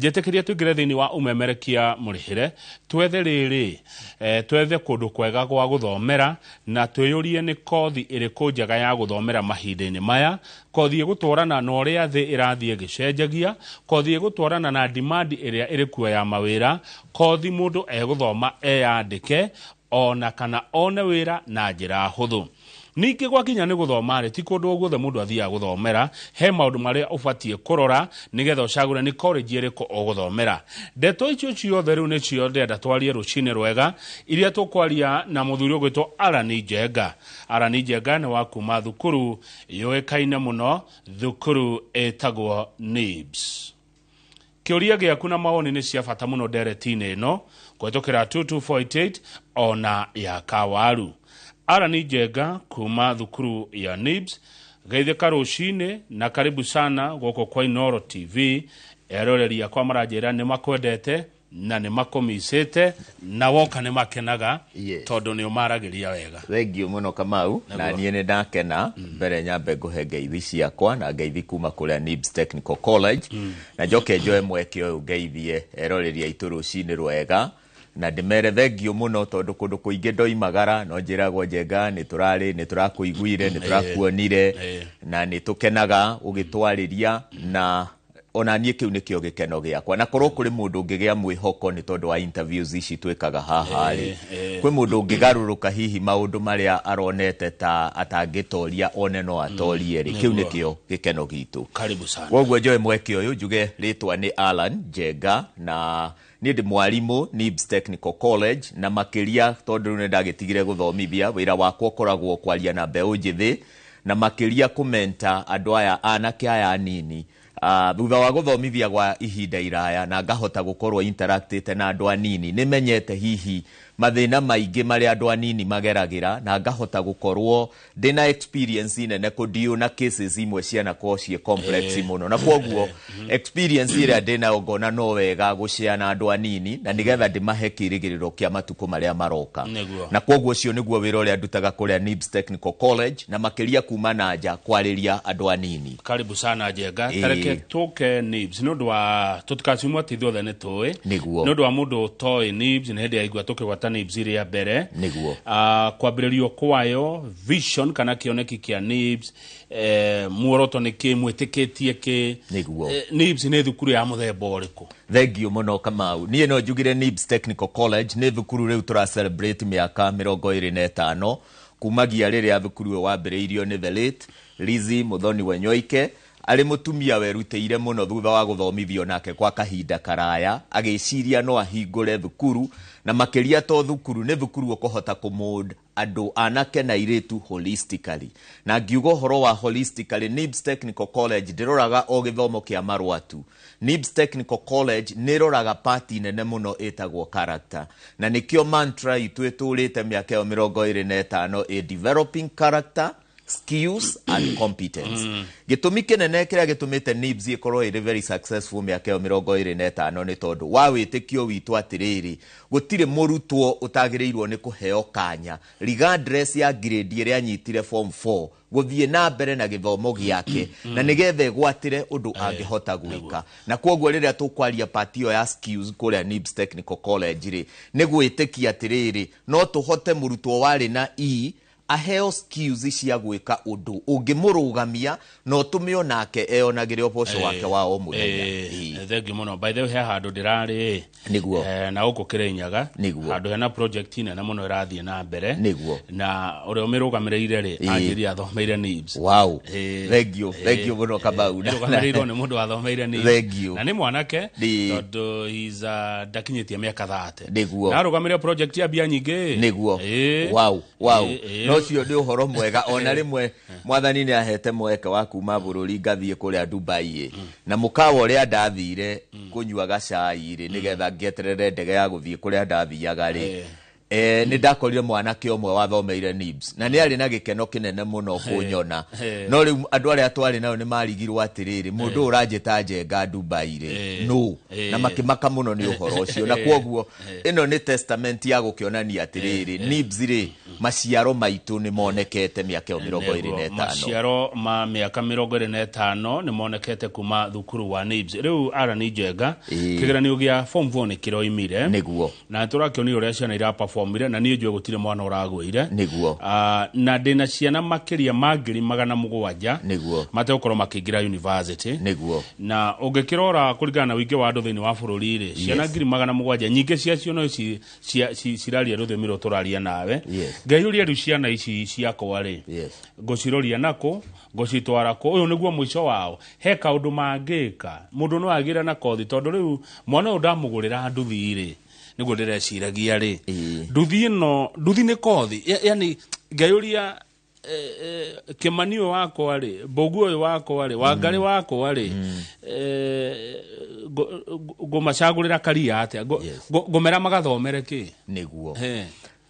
njetekeria tuingire thini wa umemerekia murihire twethe riri twethe kundu kwega gwa guthomera na twiyurie ni kothi iriku njega ya guthomera mahinda-ini maya, kothi igutwarana na uria thi irathie gicenjagia, kothi igutwarana na demand iria irikuo ya mawira, kothi mundu eguthoma eyandike ona kana one wira na njira huthu. Niki gwakinya ni guthoma ri ti kundu guothe mundu athia guthomera, he maundu maria ubatie kurora nigetha ucagure ni college iriku uguthomera. Ndeto icio ciothe riu ni cio ndenda twarie rucini rwega iria tukwaria na muthuri ugwitwo Alan Njenga. Alan Njenga ni wa kuma thukuru yoekaine muno, thukuru etagwo NIBS. Kiuria giaku na mawoni ni cia bata muno nderetine ino kwetukira 2248 ona ya Kawaru. Alan Njenga kuma thukuru ya NIBS, geithika rucini na karibu sana goko kwa Inoro TV. Eroreria kwa marajira ni makwendete na ni makomisete na woka ni makenaga tondu ni umaragiria wega. Thengio muno Kamau, na niĩ nĩ ndakena mbere nyambe nguhe ngeithi ciakwa na ngeithi kuma kuria NIBS Technical College na njoke njoe mweke uyu ngeithie eroreria itu rucini rwega na ndimere thengio muno tondu kundu kuingi ndoimagara no njiragwo Njenga ni turakuiguire ni turakuonire na ni tukenaga ugitwariria na ona nie kiu nikio gikeno giakwa na korwo kuri mundu ngigia mwihoko ni tondu wa interviews ici twikaga haha ri kwi mundu ngigaruruka hihi maundu maria aronete ta atangitoria one no atorie ri kiu nikio gikeno gitu. Karibu sana. Woguo njoe mweke uyu njuge ritwa ni Alan Njenga na ni ndi mwarimu NIBS Technical College na makiria tondu ne ndagitigire guthomithia wira wakwa koragwo kwaria na mbeu njithi na makiria kumenta andu aya anake aya nini thutha wa guthomithia gwa ihinda iraya na ngahota gukorwo interactite na andu anini nimenyete hihi mathina maingi mari andu anini mageragira na ngahota gukorwo ndina experience nene kudio na cases imwe ciana kocie complex muno na kwoguo experience ira ndina ngona no wega gucia na andu anini na nigetha ndimahe kirigiriro kia matuko maria maroka na kwoguo cio niguo wira uria ndutaga kuria NIBS Technical College na makiria kuma na nja kwariria andu anini. Karibu sana Njenga. Tareke tuke NIBS nundu wa tutikacimwa tithothe ni toy nundu wa mundu toy NIBS ni hindi aigua tukigwata NIBS iria mbere niguo kwambiririo kwayo vision kana kioneki kia NIBS muoroto ni ki mwitikitie ki niguo NIBS ni thukuru ya muthemba uriku. Thengio muno Kamau, nie no njugire NIBS Technical College ni thukuru riu tura celebrate miaka 25 kumagia riria thukuru wambiriirio ni the late Lizzy Muthoni Wanyoike ari mutumia werutĩire muno thutha wa guthomithio nake kwa kahinda karaya agiciria no ahingure thukuru na makiria to thukuru ni thukuru ukohota kumod andu anake na iritu holistically na ngiugo horo wa holistically NIBS Technical College ndiroraga o githomo kia marwatu. NIBS Technical College niroraga party nene muno etagwo character na nikio mantra itweturite miaka 25 a developing character, skills and competence. Gitumi kinene kiria gitumite NIBS ikorwo iri very successful miaka 25 ni tondu wa witikio witu atiriri gutire murutwo utagirirwo ni kuheo kanya regardless ya grade iria anyitire form 4 guthie na mbere na githomo giake na nigethe gwatire undu angihota gwika na kwoguo riria tukwaria patio ya skills kuria NIBS Technical College ri ni gwitikia atiriri no tuhote murutwo wari na aheo skills cia gwika undu ungimurugamia no tumio nake eonagire oboco wake wa o muthenya. Thengio muno. By the way, handu ndirari niguo na uko Kirinyaga handu hena project ina na muno irathie na mbere niguo na uria umirugamirire ri anjiri athomeire NIBS. Wow, thengio muno Kamau. Urugamiriro ni mundu athomeire NIBS thengio na ni mwanake tondu he's dakinyitie miaka 30 niguo na arugamirire project ya bia nyingi niguo. Wow no cio ndi uhoro mwega ona rimwe mwathani ni ahete mweke wa kuma bururi ngathie kuria Dubai na mukawa uria ndathire kunyua gacai ri nigetha ngeterere ndege ya guthie kuria ndathiaga ri ni ndakorire mwanake omwe wathomeire NIBS na ni ari na gikeno kinene muno kunyona no riu andu aria twari nao ni marigirwo atiriri mundu uranjita Njenga Dubai ri no na makimaka muno ni uhoro ucio na kwoguo ino ni testament ya gukionania atiriri NIBS ri maciaro maitu ni monekete miaka 25 maciaro ma miaka 25 ni monekete kuma thukuru wa NIBS riu Arani Njenga kigeranio gia form 4 ni kiroimire niguo na turakionio ria ciana ira performire na niĩ njue gutire mwana uragwire niguo na ndina ciana makiria mangiri 700 niguo mate ukorwo makingira university niguo na ungikirora kuringana na wingi wa andu thiini wa bururi ri ciana 700 nyingi ciacio no ciraria ruthiomi ru turaria nawe ngeyuria riu ciana ici ciakwa ri nguciroria nako ngucitwara ko uyu niguo mwico wao he kaundu mangika mundu no agira na kothi tondu riu mwana uyu ndamugurira nduthi ri niguo ndireciragia ri nduthi ni kothi yani ngeyuria Kimanio wako ri Boguo wako ri Wangari wako ri gumacagurira karia atia gumera magathomere ki niguo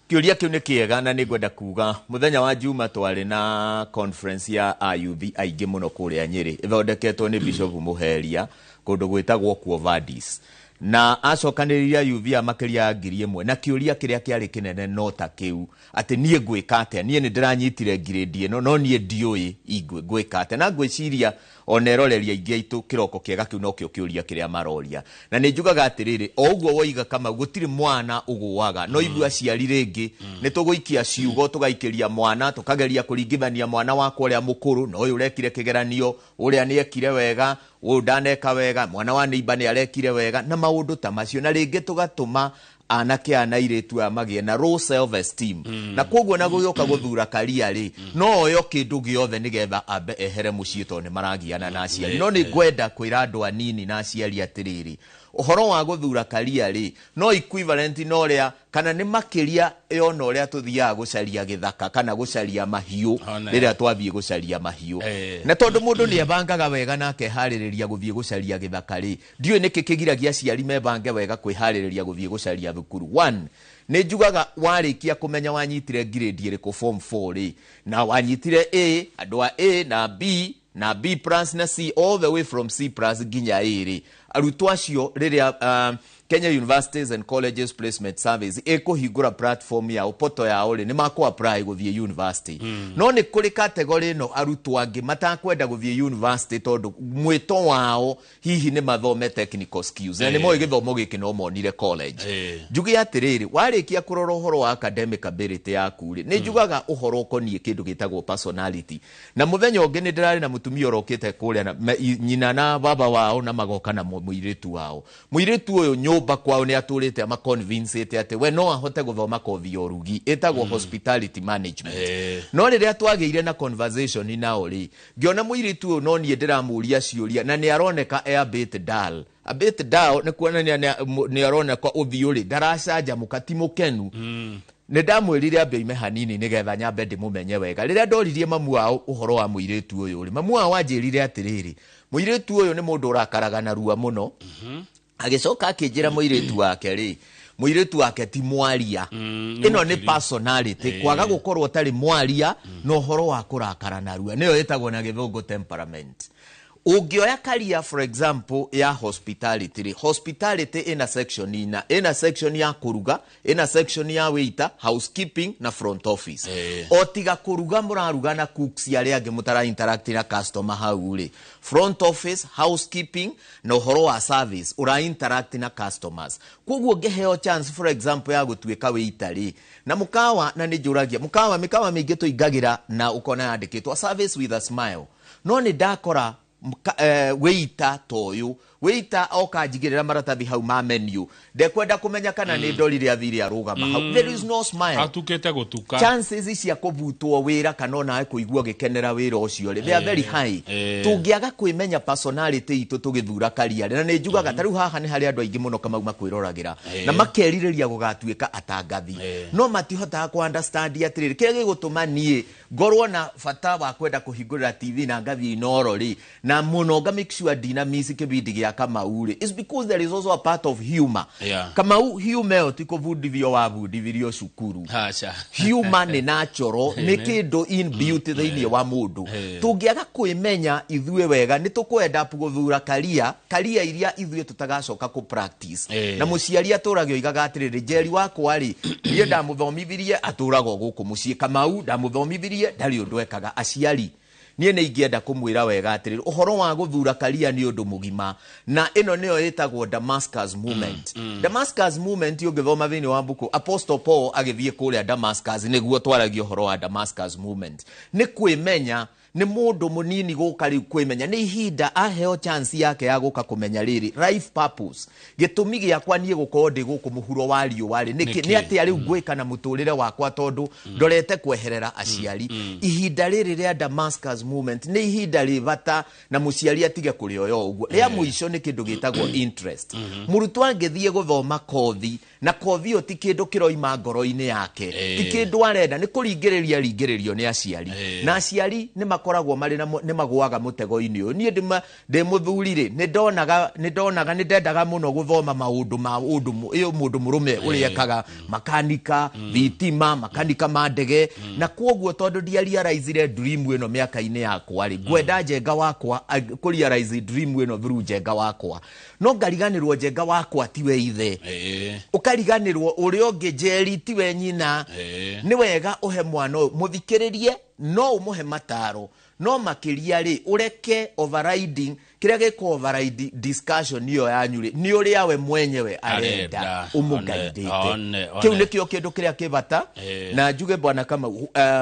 kiuria kiu ni kiega na nigwenda kuga muthenya wa Juma twari na conference ya ayuthi aingi muno kuria Nyeri ithondeketwo ni Bishop Muheria kundu gwitagwo Quovadis na acokaniriria ayuthi amakiria ngiri imwe na kiuria kiria kiari kinene nota kiu ati nie gwika atia nie ni ndiranyitire grade ino no nie ndioi gwika atia na gwiciria oneroreria ingi aitu kiroko kiega kiu no kio kiuria kiria maroria na ni njugaga atiriri o uguo woiga kama gutiri mwana uguaga no igua ciari ringi ni tuguikia ciugo tugaikiria mwana tukageria kuringithania mwana wako uria mukuru no uyu urekire kigeranio uria ni ekire wega udaneka wega mwana wa neiba ni arekire wega na maundu ta macio na ringi tugatuma anake anairetu amagie na low self esteem na koguo na guyoka guthura karia ri no yo kindu giothe nigetha ambe ehere mucii to ni maragiana na aciari no ni gwenda kwira andu anini na aciari atiriri uhoro wa guthura karia ri no equivalent no ria kana ni makiria yo no ria tuthiaga gucaria githaka kana gucaria mahiu riria twathie gucaria mahiu na tondu mundu ni ebangaga wega na akehaririria guthie gucaria githaka ri ndiu niki kigiragia aciari mebange wega kwihaririria guthie gucaria thukuru 1 ni njugaga warikia kumenya wanyitire grade iriku form 4 ri na wanyitire A andu a A na B plus na C all the way from C plus ginya A ri arutwo acio riria Kenya Universities and Colleges Placement Service ekuhingura platform ya upoto ya ori ni mako apply guthie university no ni kuri category no arutwo angi matakwenda guthie university tondu mwito wao hihi ni mathome technical skills na ni mo githomo giki no monire college njugi atiriri warikia kurora uhoro wa academic ability yaku ri ni njugaga uhoro konie kindu gitagwo personality na muthenya ungi ni ndirari na mutumia urokite kuria na nyina na baba wao na magoka na muiritu wao muiritu uyu nyumba kwao ni aturite ama convince ati we no ahote guthoma kothi ya urugi etagwo hospitality management no riria twageire na conversation nao ri ngiona muiritu uyu no nie ndiramuria ciuria na ni aroneka a bit dull ni kuonania ni aroneka uthiuri daracanja mukati mukenu ne ndamwirire ambe ime hanini nigetha nyambe ndimumenye wega riria ndoririe mamu wao uhoro wa muiritu uyu ri mamu wao anjirire atiriri muiritu uyu ni mundu urakaraga na ruwa muno agicoka akinjira muiritu wake ri muiritu wake ti mwaria ino ni personality kwaga gukorwo tari mwaria no horo wa kurakara na ruwa niyo etagwo na githungu temperament ugioya career for example ya hospitality ina section ya kuruga ina section ya waiter housekeeping na front office otiga kuruga muraruga na cooks yale age mutara interact na customer hauri front office housekeeping na uhoro wa service ura interact na customers koguo ngeheo chance for example ya gutuika waiter na mukawa na nijuragia mikawa mingi tuigagira na ukona yandikitwa service with a smile no ni ndakora waiter toyu waiter okajigirira maratathi hau ma menu ndekwenda kumenya kana ni ndorire athiri arugama hau there is no smile atukete gutuka chances cia kubutwo wira kana na kuigua gikenera wira ucio ri they are very high tungiaga kwimenya personality itu tugithura karia na ni njugaga taru haha ni hari andu aingi muno kama makwirораgira na makeririria gugatuika atangathi no matihota ku understand atiriri kire gutuma nie ngorwo na fata wa kwenda kuhingurira TV na ngathi inoro ri na muno ga make sure dynamics kibindi gya Kamau is because there is also a part of humor. Yeah. Kamau humor tikuvundithio wavundithirio cukuru. Hacha. Humor ni natural, ni kindu in beauty thiini wa mundu. Tungiaga kwimenya ithue wega ni tukwenda guthura karia iria ithue tutagacoka ku practice. Na muciari aturagio igaga atiriri Njeri wakwa ri nie ndamuthomithirie aturago guku mucii. Kamau ndamuthomithirie ndari undu ekaga aciari nie ne ingienda kumwira wega atiriri uhoro wa guthura karia ni undu mugima na ino niyo yetagwo Damascus movement. Damascus movement ungithoma thini wa buku Apostle Paul agithie kuria Damascus niguo twaragio uhoro wa Damascus movement ni kwimenya ni mundu munini guka ri kwimenya ni ihinda aheo chance yake ya guka kumenya riri life purpose gitumi giakwa nie gukorwo ndi guku muhuro wa riu ni ati ari ngwika na muturire wakwa tondu ndorete kweherera aciari. Ihinda riri ria Damascus movement ni ihinda rivata na muciari atige kuri oyo uguo ria muico ni kindu gitagwo interest. Murutwo angithie guthoma kothi na kothi yo ti kindu kiroima ngoro-ini yake ti kindu arenda ni kuringiririo ni aciari na aciari ni makoragwo mari na ni magwaga mutego-ini uyu. Nie ndi muthurire ni ndonaga ni ndendaga muno guthoma maundu ma mundu murume uri ekaga makanika thitima makanika ma ndege na kwoguo tondu dia realize dream ino miaka-ini yakwa ri gwenda njenga wakwa ku realize dream ino through njenga wakwa no ngariganirwo njenga wakwa tiwe ithe ukariganirwo uri onge Njeri tiwe nyina. Ni wega uhe mwana muthikiririe no umuhe mataro no makiria ri ureke overriding kiria giko override discussion niyo yanyuri ni uri awe mwenyewe arenda umugaidite kiu nikio kindu kiria kibata na njuge bwana kama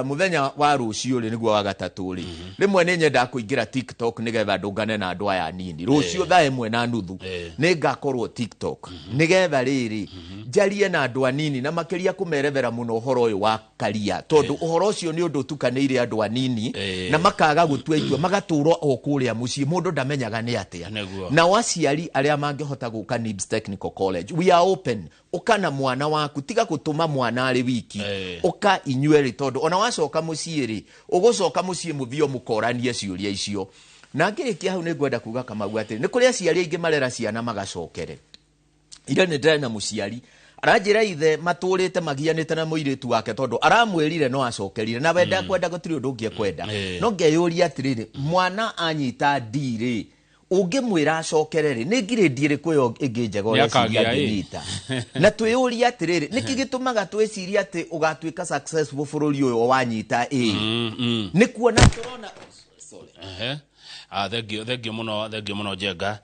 muthenya wa rucio ri niguo wa gatatu ri rimwe ni nyenda kuingira TikTok nigetha ndungane na andu aya nini rucio thaa imwe na nuthu ni ngakorwo TikTok nigetha riri njarie na andu anini na makiria kumerethera muno uhoro uyu wa karia tondu uhoro ucio ni undu tukanire andu anini na makaga gutua itua magaturwo okuria mucii mundu ndamenyaga ni atia na waciari aria mangihota guka NIBS Technical College we are open ukana mwana waku tiga gutuma mwana ari wiki uka inyueri tondu ona wacoka mucii ri ugucoka mucii muthio mukoranie ciuria icio na ngirikia hau ni ngwenda kuga Kamau ati ni kuri aciari aingi marera ciana magacokere ira ni ndena muciari aranjira ithe maturite magianite na muiritu wake tondu aramwirire no acokerire na wenda kwenda gutiri undu ungi kwenda no ngeyuria atiriri mwana anyita ndiri ungimwira acokerere ni grade iriku yo ingi njego ya ciria na twiyuria atiriri niki gitumaga twiciria ati ugatwika successful bururi uyu wanyita ni kuona turona thengi muno Njenga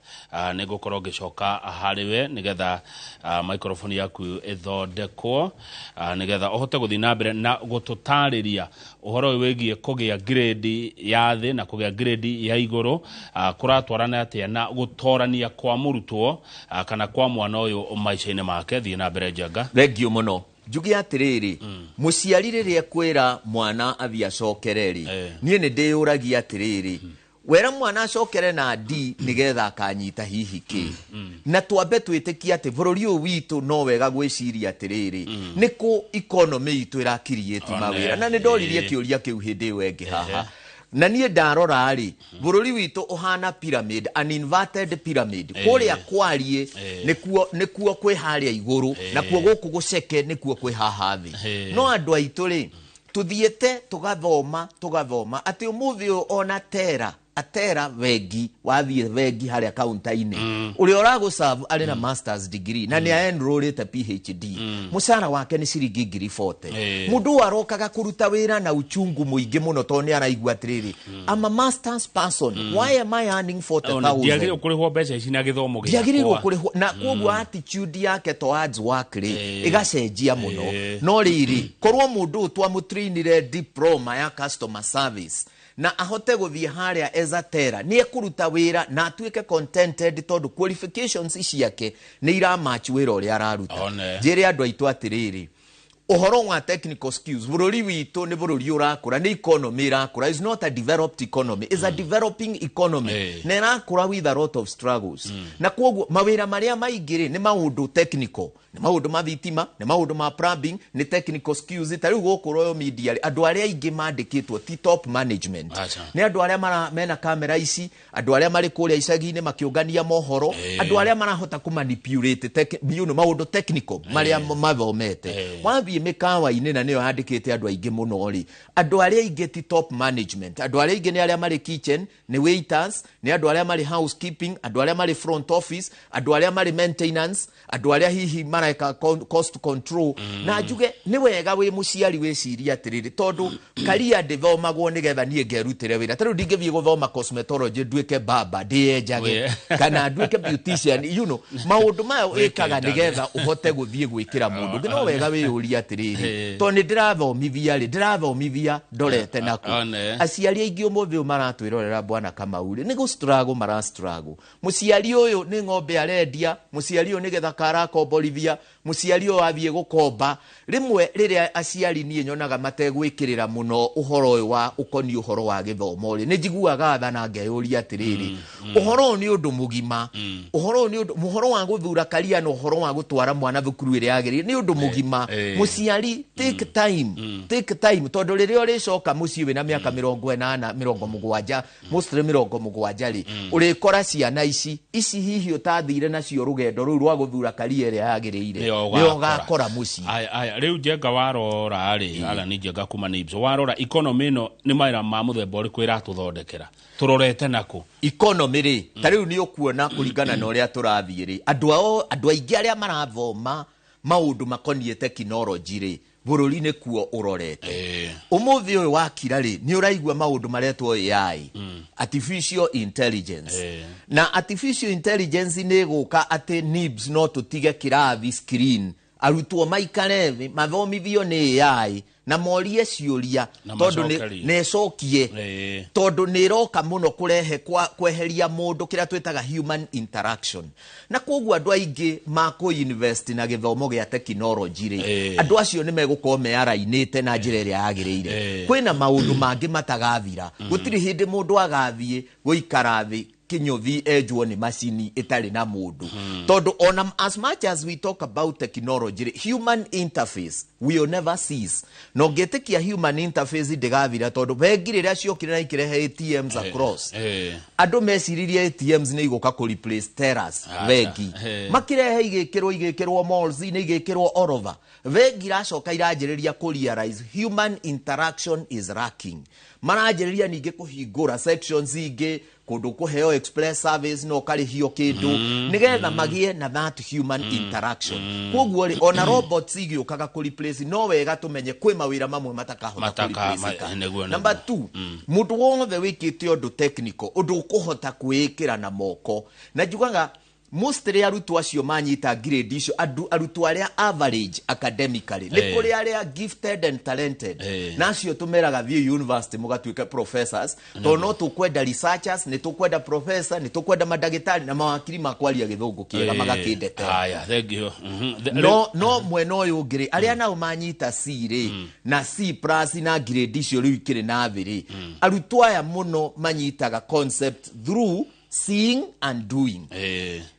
ni gukorwo ngicoka hariwe nigetha microphone yaku ithondekwo nigetha uhote guthi na mbere na gututariria uhoro wigie kugia grade ya thi na kugia grade ya iguru kuratwarana atia na gutorania kwa murutwo kana kwa mwana uyu maica-ini make thi na mbere Njenga. Thengi muno njugi atiriri muciari riria kwira mwana athia acokereri nie ni ndiyuragia atiriri wera mwana acokere na D nigetha akanyita hihi ki na twambe twitikia ati bururi uyu witu no wega gwiciria atiriri niku economy itu irakirieti mawira na ni ndoririe kiuria kiu hindi wengi haha na nie ndarora ari bururi witu uhana pyramid an inverted pyramid kuria kwarie nikuo kwi haria iguru na kuo guku guceke nikuo kwi haha thi no andu aitu ri tuthiete tugathoma ati umuthi ona atera vengi wathie vengi haria kaunta-ini uri orago serve ari na masters degree na ni enrollete PhD musara wake ni ciringi 40 mundu arokaga kuruta wira na uchungu muingi muno to ni araigua atiriri I'm a masters person why am I earning 40,000 ndiagire kurihwo mbeca ici na githomo gya ndiagire kurihwo na koguo attitude yake towards work ri igacenjia muno no riri korwo mundu twamutrainire diploma ya customer service na ahote guthie haria ezatera ni ekuruta wira na atuike contented tondu qualifications ciake ni iramatch wira uri araruta jere andu aitu atiriri uhoro wa technical skills bururi witu ni bururi urakura ni economy irakura is not a developed economy, is a developing economy na irakura with a lot of struggles na koguo mawira maria maingire ni maundu technical, ni maundu ma thitima, ni maundu ma plumbing, ni technical skills. Tariu goku Royal Media andu aria ingi mandikitwo ti top management, ni andu aria mena kamera ici, andu aria mari kuria icagi-ini makiungania mohoro, andu aria marahota ku manipulate maundu technical maria mathomete. Wathie mikawa-ini na niyo handikite andu aingi muno ri, andu aria ingi ti top management, andu aria ingi ni aria mari kitchen, ni waiters, ni andu aria mari housekeeping, andu aria mari front office, andu aria mari maintenance, andu aria hihi mareka cost control. Na njuge ni wega wi muciari wiciria atiriri tondu career development nigetha nie ngerutire wira. Tariu ndingithie guthoma cosmetology nduike baba ndienjage kana nduike beautician, you know maundu mayo ikaga nigetha uhote guthie gwikira mundu. Ngino wega wiyuria atiriri to ni ndirathomithia ndorete naku. Aciari aingi umuthi maratwirorera bwana Kamauri ni gu struggle mara struggle. Muciari uyu ni ng'ombe arendia, muciari uyu nigetha karakomborithia, muciari uyu athie gukomba. Rimwe riria aciari nie nyonaga mategwikirira muno uhoro uyu wa ukoni uhoro wa githomo ri ni njiguaga tha na ngeyuria atiriri uhoro ni undu mugima, uhoro ni undu muhoro wa guthura karia no uhoro wa gutwara mwana thukuru iri agiri ni undu mugima. Muciari take time tondu riria uricoka mucii wina miaka 80 70 mostly 70 ri urikora ciana ici hihi utathire nacio rugendo ru rwa guthura karia iri agiriire ni ugakora mucii. Aya riu jenga warora ri ala ni jenga kuma Nibs warora economy no ni maira ma muthemba uriku iratuthondekera turorete nako economy ri tariu ni ukuona kuringana na uria turathie ri andu aingi aria marathoma maundu makonie technology ri bururi ni kuo urorete. Umuthi uyu wakira ri ni uraigua maundu maretwo AI, artificial intelligence. Na artificial intelligence ni guka ati Nibs no tutige kirathi screen arutwo maikare thi mathomithio ni AI na morie ciuria tondu ne cokie tondu ni roka muno kurehe kweheria mundu kira twetaga human interaction. Na koguo andu aingi mako invest na githomo gia technology ri andu acio ni megukorwo mearainite na njira iria yagiriire. Kwina maundu mangi matagathira, gutiri hindi mundu agathie guikara thi kinyothi ejwo ni machine itari na mundu tondu on as much as we talk about technology, human interface will never cease. No getekia human interface ndigathira tondu bengi riria ciokire na ikirehe ATMs across andu meciririe ATMs ni iguka ku replace tellers bengi makirehe igikirwo malls ni igikirwo all over. Bengi racoka iranjiriria ku realize human interaction is lacking. Maranjiriria ningi kuhingura sections ingi kundu kuheo express service no karihio kindu nigetha magie na that human interaction. Koguo ri ona robots igiukaga ku replace no wega tumenye kwi mawira mamwe matakahota ku replace. Number 2 mundu wothe wikite undu technical undu ukuhota kuikira na moko na njugaga mostly arutwo acio manyita grade icio arutwo aria average academically ni kuri aria gifted and talented na acio tumeraga thie university mugatuika professors to no tukwenda researchers ni tukwenda professor ni tukwenda madagitari na mawakili makwaria githungu kiega magakindete. Aya thank you. No mweno uyu ngiri aria nao manyita C ri na C+ na grade icio riu ikire na thiri arutwo aya muno manyitaga concept through seeing and doing.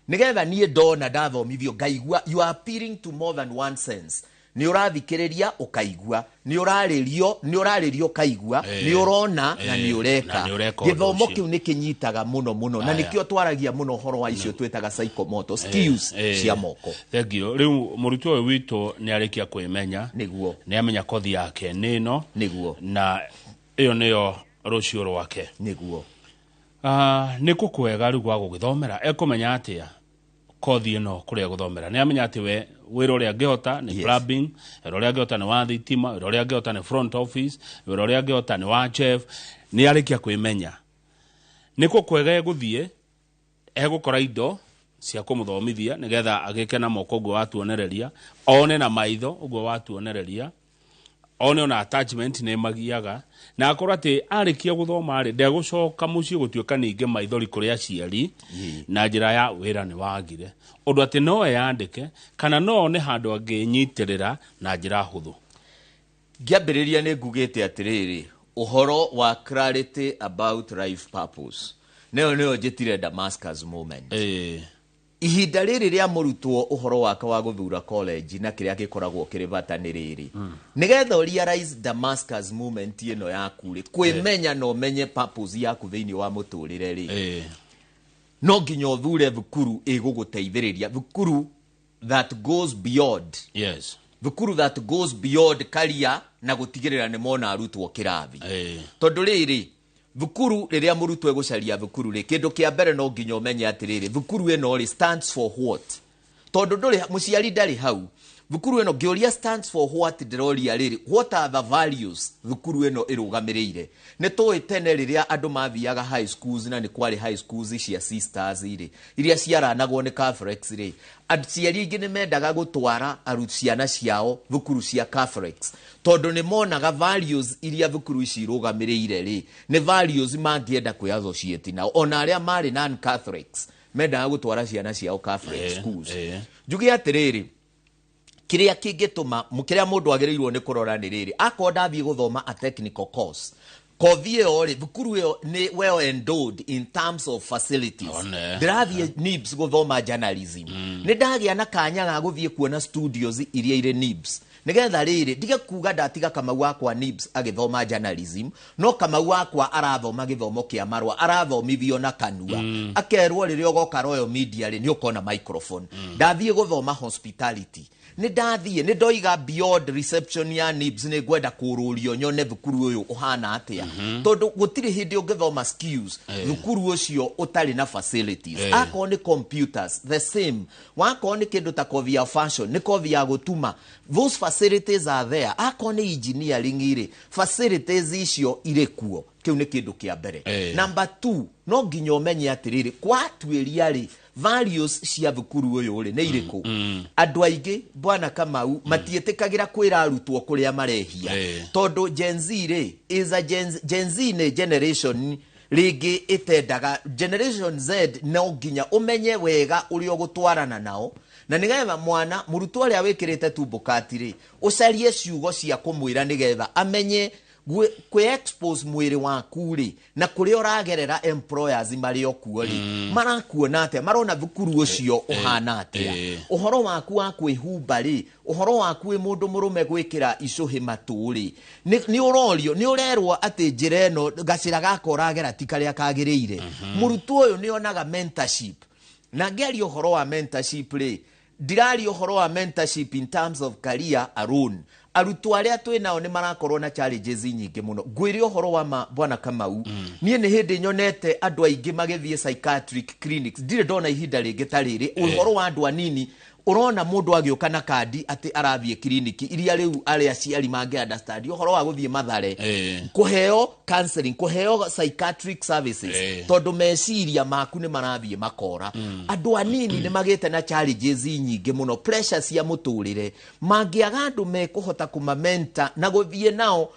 Nigetha nie ndona ndathomithio ngaigua you are appealing to more than one sense. Ni urathikiriria ukaigua, ni uraririo kaigua, ni urona na ni ureka. Githomo kiu ni kinyitaga muno na nikio twaragia muno horo wa icio twetaga psychomotor skills cia moko. Thank you. Riu murutwo uyu witu ni arikia kwimenya niguo ni amenya kothi yake nino niguo na iyo niyo rucio rwake niguo. Ni kukwega riu gwa gugithomera ekumenya atia kothi ino kuria guthomera ni amenya ati we wira uria angihota ni plumbing, wira uria angihota ni wa thitima, wira uria angihota ni front office, wira uria angihota ni wa chef. Ni arikia kwimenya ni kukwega eguthie egukora indo cia kumuthomithia nigetha agike na moko gwa watuonereria one na maitho gwa watuonereria one ona attachment ne magiaga na akora ati arikia guthoma ari ndegucoka mucii gutuika ninge maithori kuria ciari na njira ya wira ni wagire undu ati no yandike kana no ne handu anginyitirira na njira huthu. Giambiriria ne ngugite atiriri uhoro wa clarity about life purpose neo njitire Damascus moment. Ihinda riri ria murutwo uhoro wake wa guthura college na kiria gikoragwo kiribata ni riri nigetha realize Damascus moment ino yaku ri kwimenya no menye purpose yaku thiini wa muturire ri no nginya uthure thukuru iguguteithiriria thukuru that goes beyond. Yes. Thukuru that goes beyond career na gutigirira ni mona arutwo kirathi. Tondu riri thukuru riria murutwo egucaria thukuru ri kindu kia mbere no nginya umenye atiriri thukuru eno ri stands for what. Tondu nduri muciari ndari hau thukuru eno ngioria stands for what ndiroria riri what are the values thukuru eno irugamirire. Ni tuwe tene riria andu mathiaga high schools na ni kwari high schools cia sisters iri iria ciaranagwo ni Catholics ri aciari ingi ni mendaga gutwara ciana ciao thukuru cia Catholics tondu ni monaga values iria thukuru ici irugamirire ri ni values mangienda kwi associate nao ona aria mari non Catholics mendaga gutwara ciana ciao Catholic schools. Njugi atiriri kiria kingituma mukiria mundu agirirwo ni kurora ni riri akonda thie guthoma a technical course kovie ori thukuru yo ni well endowed in terms of facilities. Ndirathie NIBS guthoma journalism ni ndagia na kanya ga guthie kuona studios iria ire NIBS nigetha riri dige kuga ndatiga Kamau wakwa NIBS agithoma journalism no Kamau wakwa arathoma githomo kia marwa arathomithio na kanua akerwo riria ogoka Royal Media ri ni ukona microphone ndathie guthoma hospitality ni ndathie ni ndoiga beyond reception ya NIBS ni gwenda kururio nyone thukuru uyu uhana atia tondu gutiri hindi ungithoma skills thukuru ucio utari na facilities. Ako ni computers the same wako ni kindu ta kothi ya fashion ni kothi ya gutuma those facilities are there. Ako ni engineering iri facilities icio ire kuo kiu ni kindu kia mbere. Number 2 no nginya umenye atiriri kwatuiria ri values cia thukuru uyu ri ni iriku. Andu aingi bwana Kamau matietikagira kwira arutwo kuria marehia tondu Gen Z ri is a Gen Z ne generation rigi itendaga generation Z no nginya umenye wega uri ogutwarana nao na nigetha mwana murutwo aria wikirite tumbukati ri ucarie ciugo cia kumwira nigetha amenye kwe expose mwiri waku ri na kuria uragerera employers mari okuo ri marakuona ate marona thukuru ucio uhana ate uhoro waku wa kwihumba ri uhoro waku wi mundu murume gwikira icuhi maturi ni urorio ni urerwo ati njira eno gacira gakoragera tikaria kagiriire murutwo uyu ni onaga mentorship na ngeri uhoro wa mentorship ri dirari uhoro wa mentorship in terms of career alone. Arutwo aria twinao ni marakorwo na challenges nyingi muno ngwiri uhoro wa bwana Kamau nie ni hindi nyonete andu aingi magithie psychiatric clinics ndire ndona ihinda ringi tariri uhoro wa andu anini urona mundu agioka na kandi ati arathie kliniki iria riu aria ciari mangi understand uhoro wa guthie Mathare kuheo counseling kuheo psychiatric services tondu meciria maku ni marathie makora andu anini ni magite na challenges nyingi muno pressure cia muturire mangiaga andu mekuhota kumamenta na guthie nao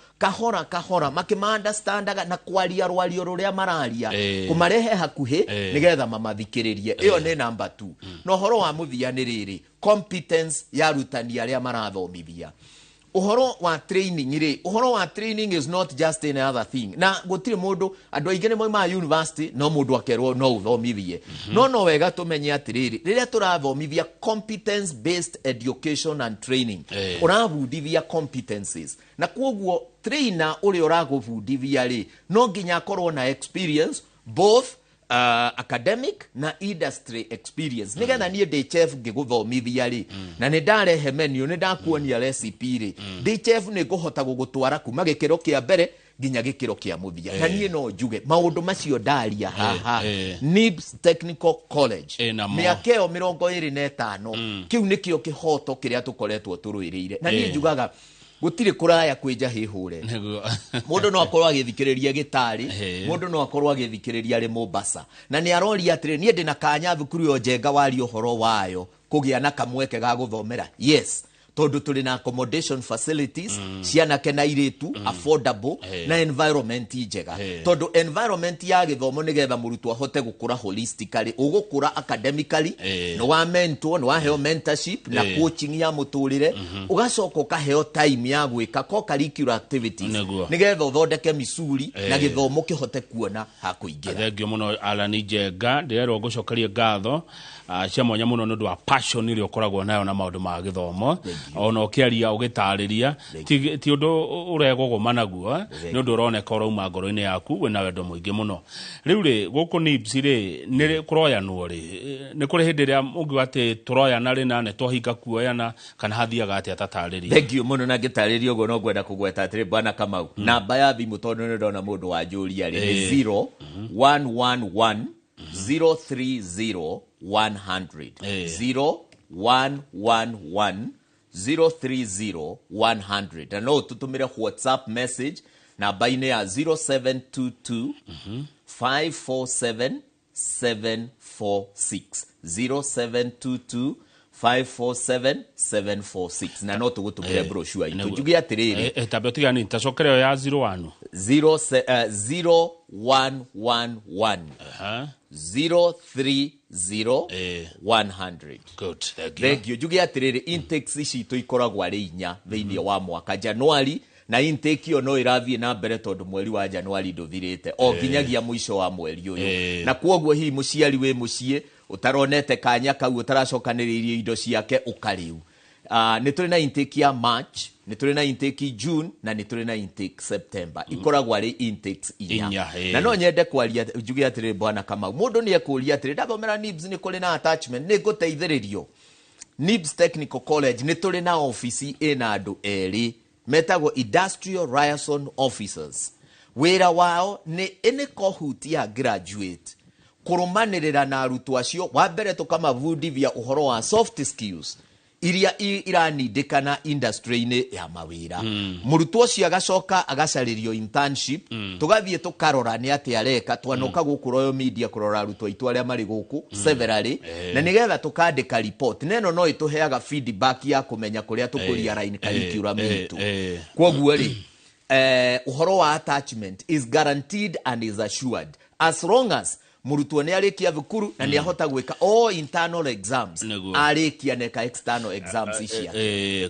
kahora makima understandaga na kwaria rwario ruria mararia kumarehe hakuhi nigetha mamathikiririe iyo ni number 2 no horo wa muthia ni riri competence ya rutani aria marathomithia uhoro wa training ri uhoro wa training is not just another thing na gutire mundu andu aingi ni moima university no mundu akerwo no uthomithie no wega tumenye atiriri riria turathomithia competence based education and training urabudithia competencies na kwoguo trainer uri uragubudithia ri no nginya akorwo na experience both academic na industry experience nigetha nie ndi chef ngiguthomithia ri na ni ndarehe menu ni ndakuonia recipe ri ndi chef ni nguhota gugutwara kuma gikiro kia mbere nginya gikiro kia muthia na nie no njuge maundu macio ndaria haha NIBS Technical College miakeo 25 kiu nikio kihoto kiria tukoretwo turuiriire na nie njugaga gutire kuraya kwenja hihure mundu no akorwa agithikiriria gitari mundu no akorwa agithikiriria ri Mombasa na ni arori atire nie ndina kanya thukuru yo njenga wari uhoro wayo kugia na kamweke ga guthomera yes tondu tuli na accommodation facilities cianake na iritu affordable na environment njega tondu environment ya githomo nigetha murutwo ahote gukura holistically ugukura academically no wa mentor no wa heo mentorship na coaching ya muturire ugacoka ukaheo time ya gwika co-curricular activities nigetha uthondeke misuri na githomo kihote kuona ha kuingira. Thengio muno Alan Njenga ndirero gucokeria ngatho cia mwanya muno nundu wa passion iri ukoragwo nayo na maundu ma githomo ona ukiaria ugitariria ti undu uregwo managuo ni undu uroneka urauma ngoro-ini yaku wina wendo muingi muno. Riu ri guku NIBS ri ni kuroyanwo ri ni kuri hindi ria ungi ati turoyana ri na ne twahinga kuoyana kana hathiaga ati atatariria. Thengio muno na ngitariria ugo no gwenda kugweta atiri bwana Kamau namba ya thimu tondu ni ndona mundu wa njuria ri 0111 030 100 0111 030 100 na no tutumire WhatsApp message namba ine ya 0722 547 746 0722 547 746 na no tugutumire brochure itu jugia atiriri tabio tigani ntacokereo ya 01 0111 030 100. Good. Thank you. Jugia atiriri intakes ici tu ikoragwo ari inya thiini wa mwaka January na intake yo no irathie na mbere tondu mweri wa January nduthirite o nginyagia mwisho wa mweri uyu na kuoguo hi muciari we mucie utaronete kanya kau utaracokaniririe indo ciake ukariu ni turi na intake ya March ni turi na intake June na ni turi na intake September ikoragwo ari intakes inya na no nyende kwaria njuge atiri bwana Kamau mundu ni ekuria atiri ndathomera NIBS ni kuri na attachment ni guteithiririo NIBS Technical College ni turi na office ina andu eri metagwo industrial liaison officers wira wao ni ene kohuti ya graduate kurumanirira na arutwo acio wa mbere tukamavundithia uhoro wa soft skills iria iranindikana industry-ini ya mawira murutwo ucio agacoka agacaririo internship tugathie tukarora ni ati areka twanoka guku Royal Media kurora arutwo itu aria mari guku severally na nigetha tukandika report neno no ituheaga feedback ya kumenya kuria tukuria line curriculum itu kwoguo ri uhoro wa attachment is guaranteed and is assured as long as murutwo ni arikia thukuru na ni ahota gwika all internal exams arikia neka external exams icia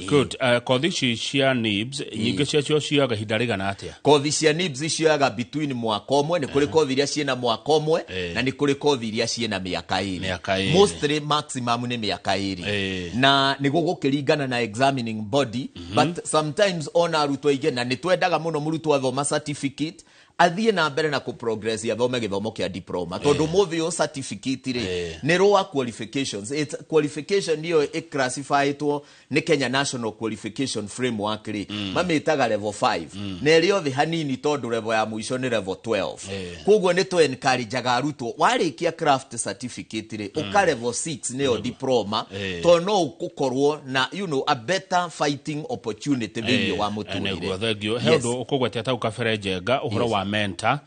good kothi cia NIBS nyingi cia ciaga hinda rigana atia kothi cia NIBS ciaga between mwaka omwe ni kuri kothi iria ciena mwaka omwe na ni kuri kothi iria ciena miaka iri mostly maximum ni miaka iri na ni gugukiringana na examining body but sometimes ona arutwo ige na ni twendaga muno murutwo athoma certificate athie na mbere na ku progress ya thome githomo kia diploma tondu muthi o certificate ri ni lower qualifications it's qualification niyo classifiedwo ni Kenya National Qualification Framework ri mamitaga level 5 na rio thi hanini tondu level ya mwisho ni level 12 koguo ni to encourage arutwo warikia craft certificate ri uka level 6 niyo diploma to no ukukorwo na a better fighting opportunity thio wa muturire thegio hendo ukugwete ta ukafere Njenga uhoro wa mentor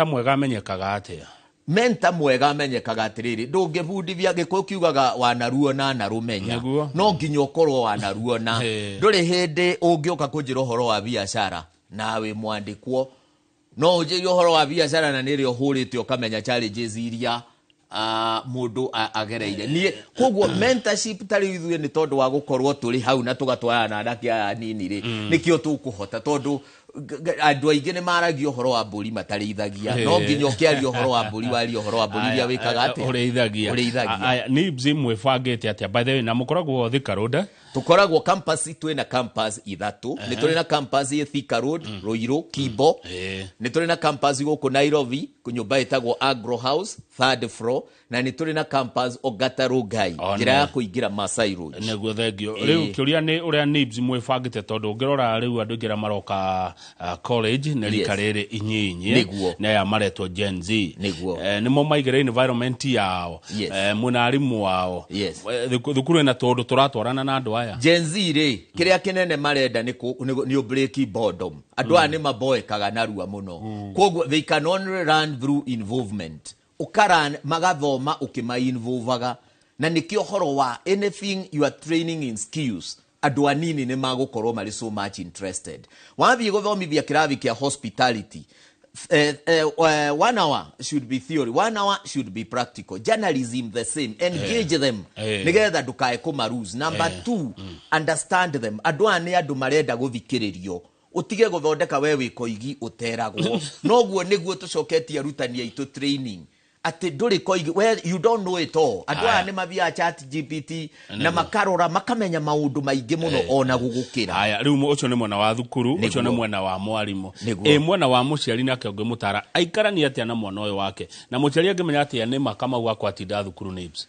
mwega amenyekaga atia mentor mwega amenyekaga atiriri ndungibundithia gikuyu kiugaga wanaruo na narumenya no nginya ukorwo wanaruo na nduri hindi ungioka kunjira uhoro wa biashara nawe mwandikwo no unjira uhoro wa biashara na niri uhurite ukamenya challenges iria mundu agereire ni koguo mentorship tari ithuye ni tondu wa gukorwo turi hau na tugatwara na ndakia nini ri nikio tukuhota tondu andu aingĩ nĩ maragio horo wa mburi matarithagia no nginya ũkĩaria horo wa mburi wari horo wa mburi iria wĩkaga atĩ ũrĩithagia NIBS mwĩbangĩte atĩa by the way na mũkoragwo Thika Road tukoragwo campus twĩ na campus ithatu nĩ tũrĩ na campus Thika Road Ruiru Kimbo nĩ tũrĩ na campus gũkũ Nairobi nyũmba ĩtagwo Agro House 3rd floor na nĩ tũrĩ na campus Ogata Rongai njĩra ya kũingĩra Masai Road nĩguo thengio rĩu kĩũria nĩ ũrĩa NIBS mwĩbangĩte tondũ ũngĩrora rĩu andũ aingĩ maroka college na rika rĩrĩ inyinyi na ya maretwo Gen Z nĩmo maigĩre environment yao mwĩna arimũ wao thukuru na tondũ tũratwarana na andũ aya Gen Z rĩ kĩrĩa kĩnene marenda nĩ break boredom andũ aya nĩ maboekaga narua mũno koguo they can only run through involvement ukaran magathoma ukima involvaga na nikio horo wa anything you are training in skills andu anini ni magukorwo mari so much interested. Wathie guthomithia kirathi kia hospitality, 1 hour should be theory, 1 hour should be practical. Journalism the same, engage them nigetha ndukae kumaruse. Number 2, understand them. Andu ane andu marenda guthikiririo, utige guthondeka we wikoigi uteragwo. Noguo niguo tucoketie arutani aitu training ati nduri koigi well you don't know it all. Andu ane mabia chat GPT na makarora makamenya maundu maingi muno ona gugukira. Aya riu ucio ni mwana wa thukuru, ucio ni mwana wa mwarimu, mwana wa muciari nake ngwe mutara aikarani atia na mwana uyu wake na muciari angimenya atia ni makama gwakwa atinda thukuru Nibs.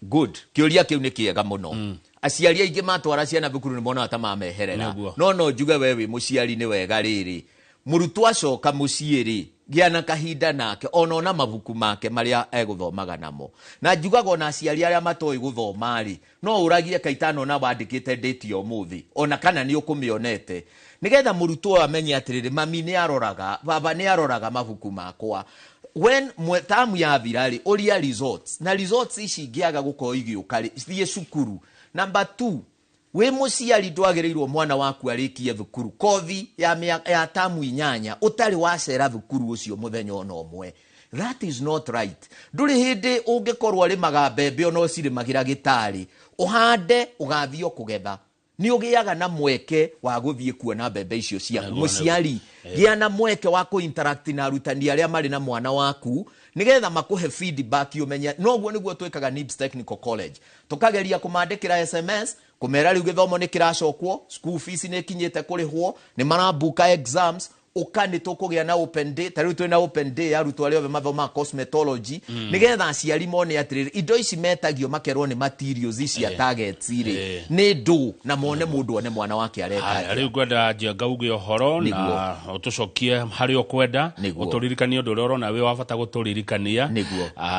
Good, kiuria kiu ni kiega muno. Aciari aingi matwara ciana thukuru ni mona ata mameherera. No njuge wewe muciari ni wega riri murutwa acoka muciiri giana kahinda nake ona mabuku make maria eguthomaga namo. Na njugaga na aciari aria matoi guthoma ri no uragie kaitano na bandikite date yo muthi ona kana ni ukumionete nigetha murutwa amenye atiriri mami ni aroraga baba ni aroraga mabuku makwa. When tamu ya virali oria results na results ici ngiaga guko igiukari thie cukuru. Number 2, we muciari ndwagereirwo mwana waku arikie thukuru kothi ya tamu 8 utari wacera thukuru ucio muthenya ona omwe. That is not right. Nduri hindi ungikorwo ari magambembe ono ciri magira gitari uhande ugathio kugetha ni ugiaga na mweke wa guthie kuona mbembe icio cia muciari gia na mweke wa ku interact na arutani aria mari na mwana waku nigetha makuhe feedback umenya. Noguo niguo twikaga Nibs Technical College, tukageria kumandikira SMS kumera riu githomo ni kiracokwo, school fees ni kinyite kurihwo, ni marabuka exams ukani tukugia na open day. Tariu twina open day arutwo aria be mathoma cosmetology nigetha aciari mone atiriri indo ici metagio makerwo ni materials ici targets ire ni ndu na mone mundu one mwana wake areka. Riu gwenda njenga uge ohoro na utucokie hari okwenda uturirikanie undu uro na we wabata guturirikania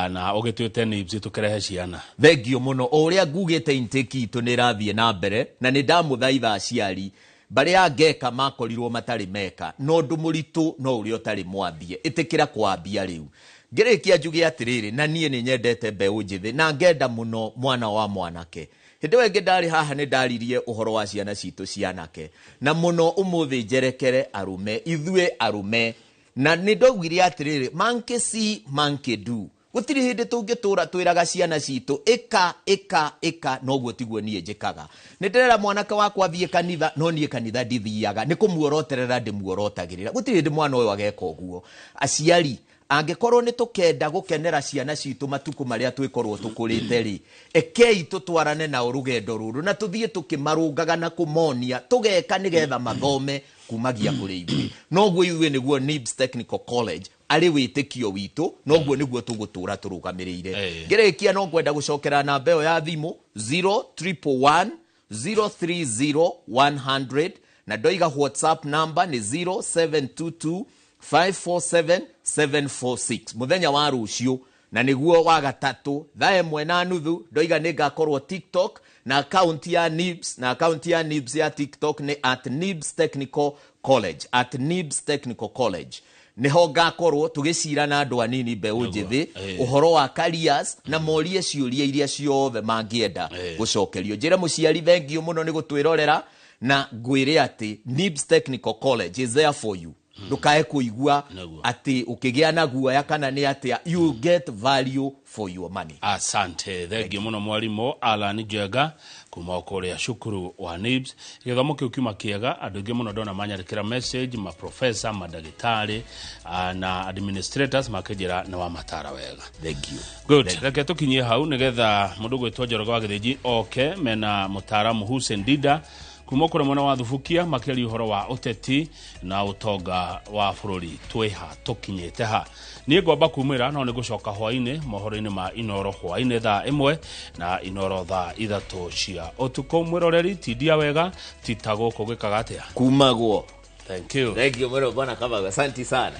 na ugitwite Nibs tukerehe ciana. Thengio muno uria ngugite intake itu ni rathie na mbere na ni ndamuthaitha aciari bari angeka makorirwo matari meka no ndu muritu no uri otari mwambie itikira kwambia riu ngirikia njuge atiriri na nie ni nyendete mbeu njithi na ngenda muno mwana wa mwanake. Hindi wenge ndari haha ni ndaririe uhoro wa ciana citu cianake na muno umuthi njerekere arume ithue arume na ni ndogwire atiriri manke si manke du gutiri hindi tungitura twiraga ciana citu ika noguo tiguo nie njikaga. Ndirera mwanake wakwa thie kanitha no nie kanitha ndithiaga ni kumuoroterera ndimuorotagirira gutiri hindi mwana uyu ageka uguo. Aciari angekorwo ni tukenda gukenera ciana citu matuku maria twikorwo tukurite ri ekei tutwarane na urugendo ruru na tuthie tukimarungaga na kumonia tugeka nigetha mathome kumagia kuri igwe. Noguo iwe niguo Nibs Technical College ari witikio witu noguo niguo tugutura turugamirire. Ngirikia no ngwenda gucokera namba yo ya thimu 0311 030 100 na ndoiga WhatsApp number ni 0722 547 746. Muthenya wa rucio na niguo wa gatatu thaa 1:30 ndoiga ningakorwo TikTok na account ya Nibs na account ya Nibs ya TikTok ni @Nibs Technical College @Nibs Technical College. Niho ngakorwo tugicira na andu anini mbeu njithi uhoro wa careers na morie ciuria iria ciothe mangienda gucokerio. Njira muciari thengio muno ni gutwirorera na ngwire ati Nibs Technical College is there for you. Ndukae kuigua ati ukigia na guoya kana ni ati you get value for your money. Asante thengio muno mwarimu Alan Njenga kuma kuria cukuru wa Nibs. Githomo kiu kiuma kiega andu ingi muno ndona manyarikira message ma professor madagitari na administrators makijira na wa matara wega. Thank you. Good. Reke tukinyie hau nigetha mundu gwitwo Njoroge wa Githiji okay mena mutaramu Hussein Dida kumokora mwana wa thufukia makeri uhoro wa uteti na utonga wa bururi tweha tukinyete ha ni ngwamba kumira no ni gucoka hwaine mohoro-ini ma Inoro hwaine thaa 1 na Inoro thaa 3 cia utuko mwiroreri tidia wega titago kugikaga atia kumagwo. Thank you Bwana Kabaga, asante sana.